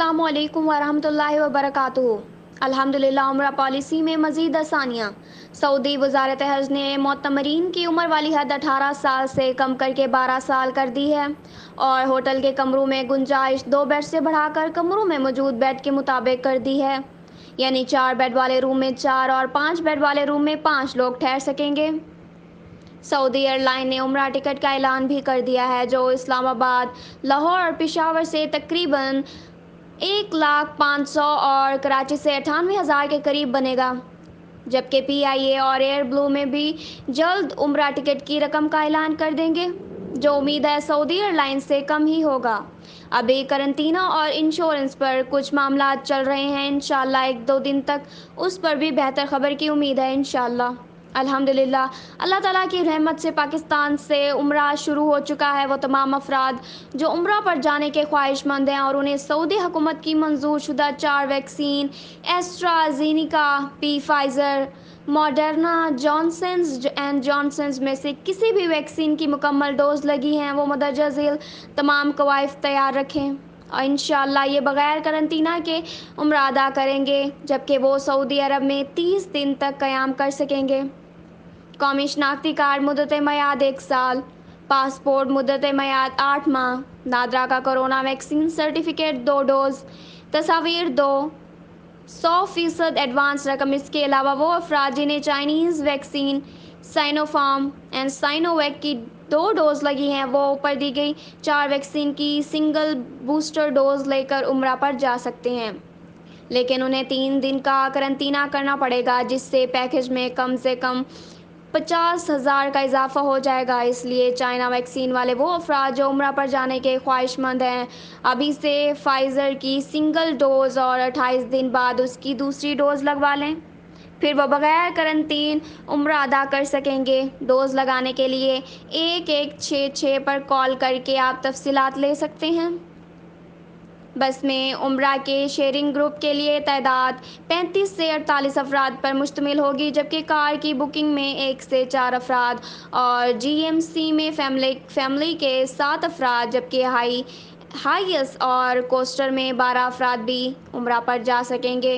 अस्सलाम वालेकुम वरहमतुल्लाहि वबरकातुहू। अल्हम्दुलिल्लाह उम्रा पॉलिसी में मज़ीद आसानियाँ। सऊदी वज़ारत हज ने मोतमरीन की उम्र वाली हद 18 साल से कम करके 12 साल कर दी है और होटल के कमरों में गुंजाइश 2 बेड से बढ़ाकर कमरों में मौजूद बेड के मुताबिक कर दी है। यानी 4 बेड वाले रूम में 4 और 5 बेड वाले रूम में 5 लोग ठहर सकेंगे। सऊदी एयरलाइन ने उम्रा टिकट का ऐलान भी कर दिया है जो इस्लामाबाद, लाहौर और पेशावर से तकरीबन 1,05,000 और कराची से 98,000 के करीब बनेगा। जबकि PIA और एयर ब्लू में भी जल्द उम्रा टिकट की रकम का ऐलान कर देंगे, जो उम्मीद है सऊदी एयरलाइन से कम ही होगा। अभी करंतना और इंश्योरेंस पर कुछ मामला चल रहे हैं, इंशाल्लाह 1-2 दिन तक उस पर भी बेहतर खबर की उम्मीद है इंशाल्लाह। अल्हम्दुलिल्लाह, अल्लाह ताला की रहमत से पाकिस्तान से उम्रा शुरू हो चुका है। वो तमाम अफराद जो उम्रा पर जाने के ख्वाहिशमंद हैं और उन्हें सऊदी हुकूमत की मंजूर शुदा 4 vaccine AstraZeneca, Pfizer, Moderna, Johnson's and Johnson's में से किसी भी वैक्सीन की मुकम्मल डोज लगी हैं, वो मदरजा झेल तमाम कवायद तैयार रखें और इंशाअल्लाह ये बग़ैर करंतना के उम्रा अदा करेंगे, जबकि वो सऊदी अरब में 30 दिन तक क़याम कर सकेंगे। कौमी शनाख्ती कार्ड मुद्दत मयाद 1 साल, पासपोर्ट मुद्दत मयाद 8 माह, नादरा का कोरोना वैक्सीन सर्टिफिकेट 2 डोज, तस्वीर 2, 100% एडवांस रकम। इसके अलावा वो अफराद जिन्हें Chinese vaccine Sinopharm and Sinovac की 2 डोज लगी हैं, वो ऊपर दी गई 4 वैक्सीन की सिंगल बूस्टर डोज लेकर उम्रा पर जा सकते हैं, लेकिन उन्हें 3 दिन का करंतना करना पड़ेगा, जिससे पैकेज में कम से कम 50,000 का इजाफा हो जाएगा। इसलिए चाइना वैक्सीन वाले वो अफराद जो उम्रा पर जाने के ख्वाहिशमंद हैं, अभी से फाइज़र की सिंगल डोज़ और 28 दिन बाद उसकी दूसरी डोज़ लगवा लें, फिर वो बग़ैर करंतीन उम्रा अदा कर सकेंगे। डोज़ लगाने के लिए 1166 पर कॉल करके आप तफसीलात ले सकते हैं। बस में उम्रा के शेयरिंग ग्रुप के लिए तादाद 35 से 48 अफराद पर मुश्तमिल होगी, जबकि कार की बुकिंग में 1 से 4 अफराद और GMC में फैमिली के 7 अफराद, जबकि हाइएस और कोस्टर में 12 अफराद भी उम्रा पर जा सकेंगे।